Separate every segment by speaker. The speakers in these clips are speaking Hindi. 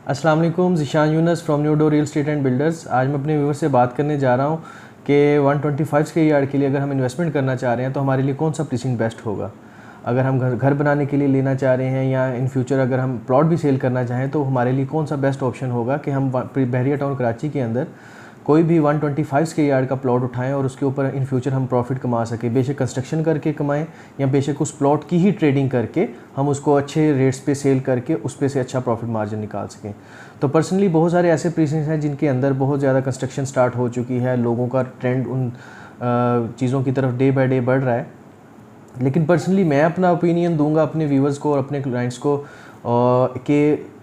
Speaker 1: अस्सलाम वालेकुम, Zishan Younus from New Door real estate and builders. आज मैं अपने व्यूअर से बात करने जा रहा हूँ कि 125 स्क्वायर यार्ड के लिए अगर हम इन्वेस्टमेंट करना चाह रहे हैं तो हमारे लिए कौन सा प्रीसिंग बेस्ट होगा। अगर हम घर बनाने के लिए लेना चाह रहे हैं या इन फ्यूचर अगर हम प्लॉट भी सेल करना चाहें तो हमारे लिए कौन सा बेस्ट ऑप्शन होगा कि हम बहरिया टाउन कराची के अंदर कोई भी 125 स्क्वायर यार्ड का प्लॉट उठाएं और उसके ऊपर इन फ्यूचर हम प्रॉफिट कमा सकें। बेशक कंस्ट्रक्शन करके कमाएं या बेशक उस प्लॉट की ही ट्रेडिंग करके हम उसको अच्छे रेट्स पे सेल करके उस पे से अच्छा प्रॉफिट मार्जिन निकाल सकें। तो पर्सनली बहुत सारे ऐसे प्रीसिंग्स हैं जिनके अंदर बहुत ज़्यादा कंस्ट्रक्शन स्टार्ट हो चुकी है, लोगों का ट्रेंड उन चीज़ों की तरफ डे बाय डे बढ़ रहा है। लेकिन पर्सनली मैं अपना ओपिनियन दूंगा अपने व्यूवर्स को और अपने क्लाइंट्स को कि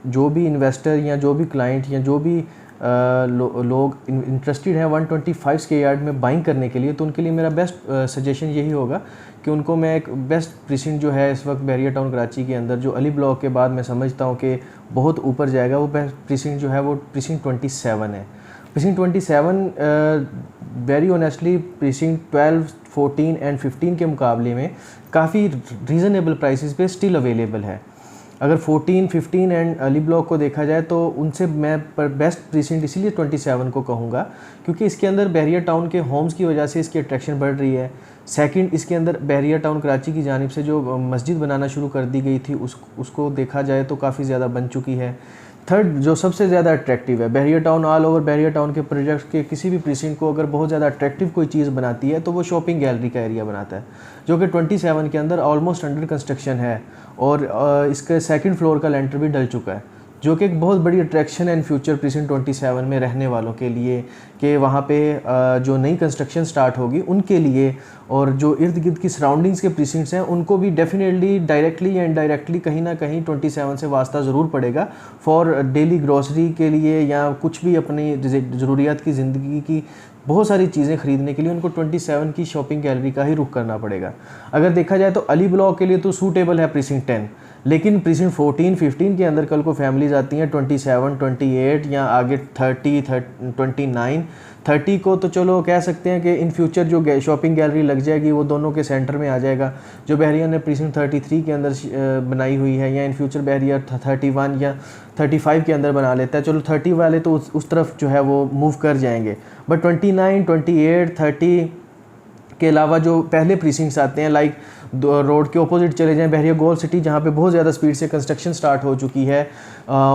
Speaker 1: जो भी इन्वेस्टर या जो भी क्लाइंट या जो भी लोग इंटरेस्टेड हैं 125 स्क्वायर यार्ड में बाइंग करने के लिए, तो उनके लिए मेरा बेस्ट सजेशन यही होगा कि उनको मैं एक बेस्ट प्रीसिंग जो है इस वक्त बहरिया टाउन कराची के अंदर जो अली ब्लॉक के बाद मैं समझता हूँ कि बहुत ऊपर जाएगा, वो बेस्ट प्रीसिंग जो है वो प्रीसिंग 27 है। Pricing 27 very honestly pricing 12, 14 and 15 के मुकाबले में काफ़ी रीज़नेबल प्राइसेस पे स्टिल अवेलेबल है। अगर 14, 15 एंड अली ब्लॉक को देखा जाए तो उनसे मैं पर बेस्ट प्रीसिंग इसीलिए 27 को कहूँगा क्योंकि इसके अंदर बहरिया टाउन के होम्स की वजह से इसकी अट्रैक्शन बढ़ रही है। सेकंड, इसके अंदर बहरिया टाउन कराची की जानिब से जो मस्जिद बनाना शुरू कर दी गई थी उसको देखा जाए तो काफ़ी ज़्यादा बन चुकी है। थर्ड, जो सबसे ज़्यादा अट्रैक्टिव है बहरिया टाउन, ऑल ओवर बहरिया टाउन के प्रोजेक्ट के किसी भी प्रीसिंग को अगर बहुत ज़्यादा अट्रैक्टिव कोई चीज़ बनाती है तो वो शॉपिंग गैलरी का एरिया बनाता है, जो कि 27 के अंदर ऑलमोस्ट अंडर कंस्ट्रक्शन है और इसके सेकंड फ्लोर का लेंटर भी डल चुका है, जो कि एक बहुत बड़ी अट्रैक्शन है इन फ्यूचर प्रीसिंग 27 में रहने वालों के लिए कि वहाँ पे जो नई कंस्ट्रक्शन स्टार्ट होगी उनके लिए और जो इर्द गिर्द की सराउंडिंग्स के प्रीसिंग्स हैं उनको भी डेफिनेटली डायरेक्टली या इनडायरेक्टली कहीं ना कहीं 27 से वास्ता ज़रूर पड़ेगा फॉर डेली ग्रॉसरी के लिए या कुछ भी अपनी ज़रूरियात की ज़िंदगी की बहुत सारी चीज़ें ख़रीदने के लिए उनको 27 की शॉपिंग गैलरी का ही रुख करना पड़ेगा। अगर देखा जाए तो अली ब्लॉक के लिए तो सूटेबल है प्रीसिंग 10, लेकिन प्रीसिंग 14, 15 के अंदर कल को फैमिलीज आती हैं 27, 28 या आगे 30, 29, 30 को तो चलो कह सकते हैं कि इन फ्यूचर जो शॉपिंग गैलरी लग जाएगी वो दोनों के सेंटर में आ जाएगा, जो बहरिया ने प्रीसिंग 33 के अंदर बनाई हुई है, या इन फ्यूचर बहरिया 31 या 35 के अंदर बना लेता है। चलो 30 वाले तो उस तरफ जो है वो मूव कर जाएंगे, बट 29, 28, 30 के अलावा जो पहले प्रीसिंग्स आते हैं लाइक रोड के ऑपोजिट चले जाएं बहरिया गोल्ड सिटी, जहाँ पे बहुत ज़्यादा स्पीड से कंस्ट्रक्शन स्टार्ट हो चुकी है।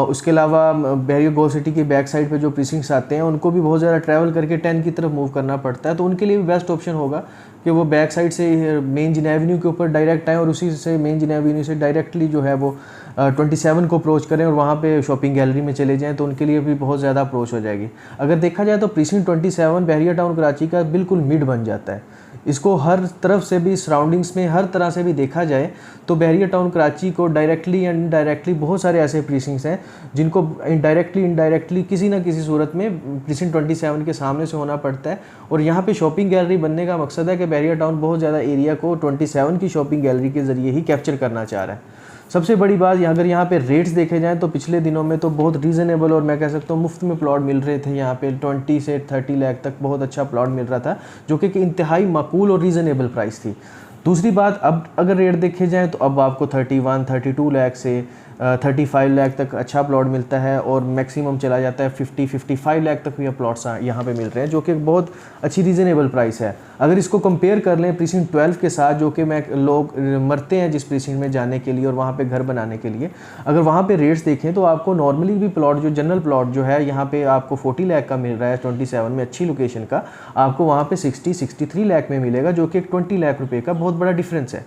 Speaker 1: उसके अलावा बहरिया गोल्ड सिटी की बैक साइड पे जो प्रीसिंग्स आते हैं उनको भी बहुत ज़्यादा ट्रैवल करके 10 की तरफ मूव करना पड़ता है, तो उनके लिए भी बेस्ट ऑप्शन होगा कि वो बैक साइड से मेन जिना एवेन्यू के ऊपर डायरेक्ट आएँ और उसी से मेन जिना एवेन्यू से डायरेक्टली जो है वो 27 को अप्रोच करें और वहाँ पे शॉपिंग गैलरी में चले जाएं, तो उनके लिए भी बहुत ज़्यादा अप्रोच हो जाएगी। अगर देखा जाए तो प्रीसिंग 27 बहरिया टाउन कराची का बिल्कुल मिड बन जाता है। इसको हर तरफ से भी सराउंडिंग्स में हर तरह से भी देखा जाए तो बहरिया टाउन कराची को डायरेक्टली एंड इनडायरेक्टली बहुत सारे ऐसे प्रीसिंग्स हैं जिनको इनडायरेक्टली किसी ना किसी सूरत में प्रीसिंग 27 के सामने से होना पड़ता है, और यहाँ पे शॉपिंग गैलरी बनने का मकसद है कि बहरिया टाउन बहुत ज़्यादा एरिया को 27 की शॉपिंग गैलरी के ज़रिए ही कैप्चर करना चाह रहा है। सबसे बड़ी बात अगर यहाँ पे रेट्स देखे जाएं तो पिछले दिनों में तो बहुत रीज़नेबल और मैं कह सकता हूँ मुफ्त में प्लॉट मिल रहे थे। यहाँ पे 20 से 30 लाख तक बहुत अच्छा प्लॉट मिल रहा था, जो कि इंतहाई माकूल और रीज़नेबल प्राइस थी। दूसरी बात, अब अगर रेट देखे जाएँ तो अब आपको 31, 32 लाख से 35 लाख तक अच्छा प्लॉट मिलता है और मैक्सिमम चला जाता है 55 लाख तक भी प्लॉट्स यहाँ पे मिल रहे हैं, जो कि बहुत अच्छी रीज़नेबल प्राइस है। अगर इसको कंपेयर कर लें प्रीसिंग 12 के साथ, जो कि लोग मरते हैं जिस प्रीसिंग में जाने के लिए और वहाँ पे घर बनाने के लिए, अगर वहाँ पे रेट्स देखें तो आपको नॉर्मली भी प्लॉट जो जनरल प्लॉट जो है यहाँ पे आपको 40 लाख का मिल रहा है 27 में अच्छी लोकेशन का, आपको वहाँ पे 63 लाख में मिलेगा, जो कि 20 लाख रुपये का बहुत बड़ा डिफरेंस है।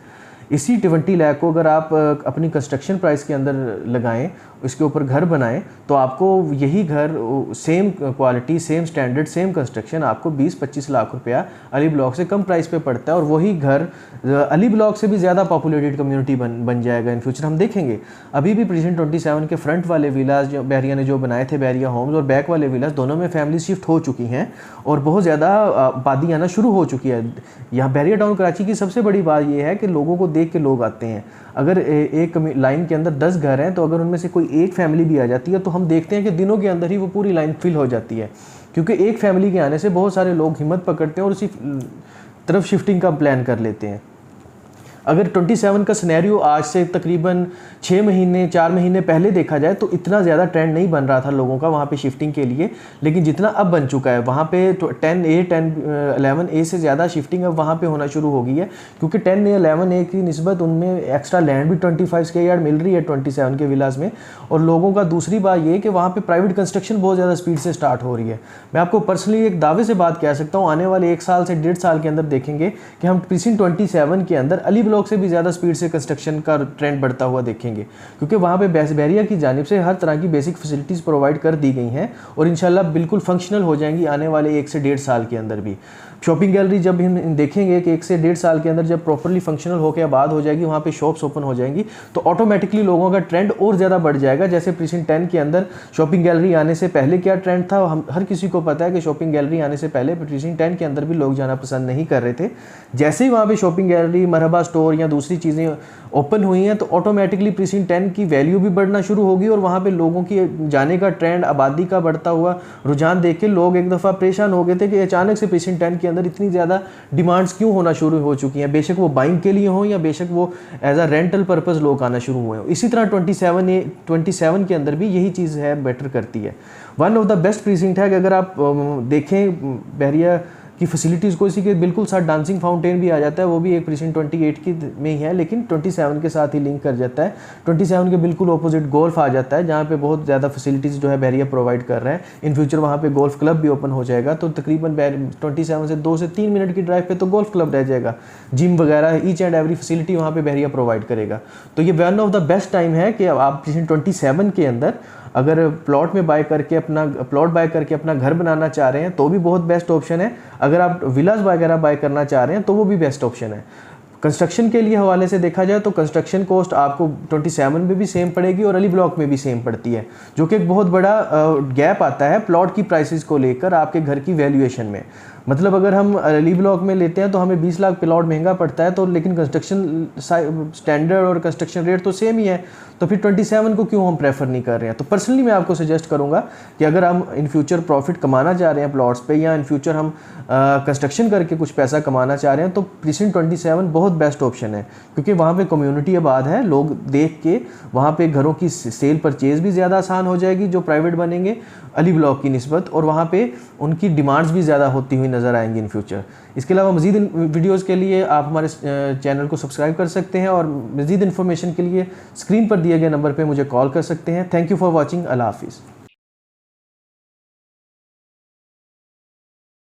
Speaker 1: इसी 20 लाख को अगर आप अपनी कंस्ट्रक्शन प्राइस के अंदर लगाएं, इसके ऊपर घर बनाएं, तो आपको यही घर same quality, same standard, same construction आपको 20-25 लाख रुपया अली ब्लॉक से कम प्राइस पे पड़ता है, और वही घर अली ब्लॉक से भी ज़्यादा पॉपुलेटेड कम्युनिटी बन जाएगा इन फ्यूचर। हम देखेंगे अभी भी प्रीसिंग 27 के फ्रंट वाले विलास जो बहरिया ने जो बनाए थे, बहरिया होम्स, और बैक वाले विलास, दोनों में फैमिली शिफ्ट हो चुकी हैं और बहुत ज़्यादा आबादी आना शुरू हो चुकी है। यहाँ बहरिया टाउन कराची की सबसे बड़ी बात यह है कि लोगों को देख के लोग आते हैं। अगर एक लाइन के अंदर 10 घर हैं तो अगर उनमें से कोई एक फैमिली भी आ जाती है तो हम देखते हैं कि दिनों के अंदर ही वो पूरी लाइन फिल हो जाती है, क्योंकि एक फैमिली के आने से बहुत सारे लोग हिम्मत पकड़ते हैं और उसी तरफ शिफ्टिंग का प्लान कर लेते हैं। अगर 27 का सिनेरियो आज से तकरीबन 6 महीने 4 महीने पहले देखा जाए तो इतना ज़्यादा ट्रेंड नहीं बन रहा था लोगों का वहाँ पे शिफ्टिंग के लिए, लेकिन जितना अब बन चुका है वहाँ पे 10A 11A से ज़्यादा शिफ्टिंग अब वहाँ पे होना शुरू हो गई है, क्योंकि 10A 11A की निस्बत उनमें एक्स्ट्रा लैंड भी 25 स्क्वायर यार्ड मिल रही है 27 के विलास में। और लोगों का दूसरी बात ये कि वहाँ पे प्राइवेट कंस्ट्रक्शन बहुत ज़्यादा स्पीड से स्टार्ट हो रही है। मैं आपको पर्सनली एक दावे से बात कह सकता हूँ, आने वाले 1 साल से 1.5 साल के अंदर देखेंगे कि हम प्रीसिंक्ट 27 के अंदर अली ब्लॉक से भी ज़्यादा स्पीड से कंस्ट्रक्शन का ट्रेंड बढ़ता हुआ देखेंगे, क्योंकि वहाँ पे बहरिया की जानिब से हर तरह की बेसिक फैसिलिटीज़ प्रोवाइड कर दी गई हैं और इंशाल्लाह बिल्कुल फंक्शनल हो जाएंगी आने वाले 1 से 1.5 साल के अंदर भी। शॉपिंग गैलरी जब हम देखेंगे कि 1 से 1.5 साल के अंदर जब प्रॉपरली फंक्शनल होकर आबाद हो जाएगी, वहाँ पे शॉप्स ओपन हो जाएंगी, तो ऑटोमेटिकली लोगों का ट्रेंड और ज़्यादा बढ़ जाएगा। जैसे प्रीसिंक्ट 10 के अंदर शॉपिंग गैलरी आने से पहले क्या ट्रेंड था, हम हर किसी को पता है कि शॉपिंग गैलरी आने से पहले प्रीसिंक्ट 10 के अंदर भी लोग जाना पसंद नहीं कर रहे थे। जैसे ही वहाँ पे शॉपिंग गैलरी, मरहबा स्टोर या दूसरी चीज़ें ओपन हुई हैं, तो ऑटोमेटिकली प्रीसिंक्ट 10 की वैल्यू भी बढ़ना शुरू होगी और वहाँ पे लोगों की जाने का ट्रेंड, आबादी का बढ़ता हुआ रुझान देख के लोग एक दफ़ा परेशान हो गए थे कि अचानक से प्रीसिंक्ट 10 के अंदर इतनी ज़्यादा डिमांड्स क्यों होना शुरू हो चुकी हैं, बेशक वो बाइंग के लिए हो या बेशक वो एज अ रेंटल पर्पज़ लोग आना शुरू हुए हो। इसी तरह 27 के अंदर भी यही चीज़ है, बेटर करती है। One of the best precinct है कि अगर आप देखें बहरिया की फैसिलिटीज़ को, इसी के बिल्कुल साथ डांसिंग फाउंटेन भी आ जाता है, वो भी एक प्रीसिंक्ट 28 की में ही है, लेकिन 27 के साथ ही लिंक कर जाता है। 27 के बिल्कुल ऑपोजिट गोल्फ आ जाता है, जहाँ पे बहुत ज़्यादा फैसिलिटीज़ जो है बहरिया प्रोवाइड कर रहा है। इन फ्यूचर वहाँ पे गोल्फ क्लब भी ओपन हो जाएगा, तो तकरीबन 27 से 2 से 3 मिनट की ड्राइव पे तो गोल्फ क्लब रह जाएगा, जिम वगैरह ईच एंड एवरी फैसिलिटी वहाँ पे बहरिया प्रोवाइड करेगा। तो ये one of the best time है कि आप प्रीसिंक्ट 27 के अंदर अगर प्लॉट बाय करके अपना घर बनाना चाह रहे हैं तो भी बहुत बेस्ट ऑप्शन है। अगर आप विलास वगैरह बाय करना चाह रहे हैं तो वो भी बेस्ट ऑप्शन है। कंस्ट्रक्शन के लिए हवाले से देखा जाए तो कंस्ट्रक्शन कॉस्ट आपको 27 में भी सेम पड़ेगी और अली ब्लॉक में भी सेम पड़ती है, जो कि एक बहुत बड़ा गैप आता है प्लॉट की प्राइसेस को लेकर आपके घर की वैल्यूएशन में। मतलब अगर हम अली ब्लॉक में लेते हैं तो हमें 20 लाख प्लॉट महंगा पड़ता है, तो लेकिन कंस्ट्रक्शन स्टैंडर्ड और कंस्ट्रक्शन रेट तो सेम ही है, तो फिर 27 को क्यों हम प्रेफर नहीं कर रहे हैं। तो पर्सनली मैं आपको सजेस्ट करूंगा कि अगर हम इन फ्यूचर प्रॉफिट कमाना चाह रहे हैं प्लॉट्स पे, या इन फ्यूचर हम कंस्ट्रक्शन करके कुछ पैसा कमाना चाह रहे हैं, तो प्रीसिंक्ट 27 बहुत बेस्ट ऑप्शन है, क्योंकि वहाँ पे कम्युनिटी आबाद है, लोग देख के वहाँ पे घरों की सेल परचेज भी ज़्यादा आसान हो जाएगी जो प्राइवेट बनेंगे अली ब्लॉक की निस्बत, और वहाँ पे उनकी डिमांड्स भी ज़्यादा होती हुई नज़र आएंगी इन फ्यूचर। इसके अलावा मज़ीद वीडियोज़ के लिए आप हमारे चैनल को सब्सक्राइब कर सकते हैं और मज़ीद इन्फॉर्मेशन के लिए स्क्रीन पर दिए गए नंबर पर मुझे कॉल कर सकते हैं। Thank you for watching. अल्लाह हाफिज़।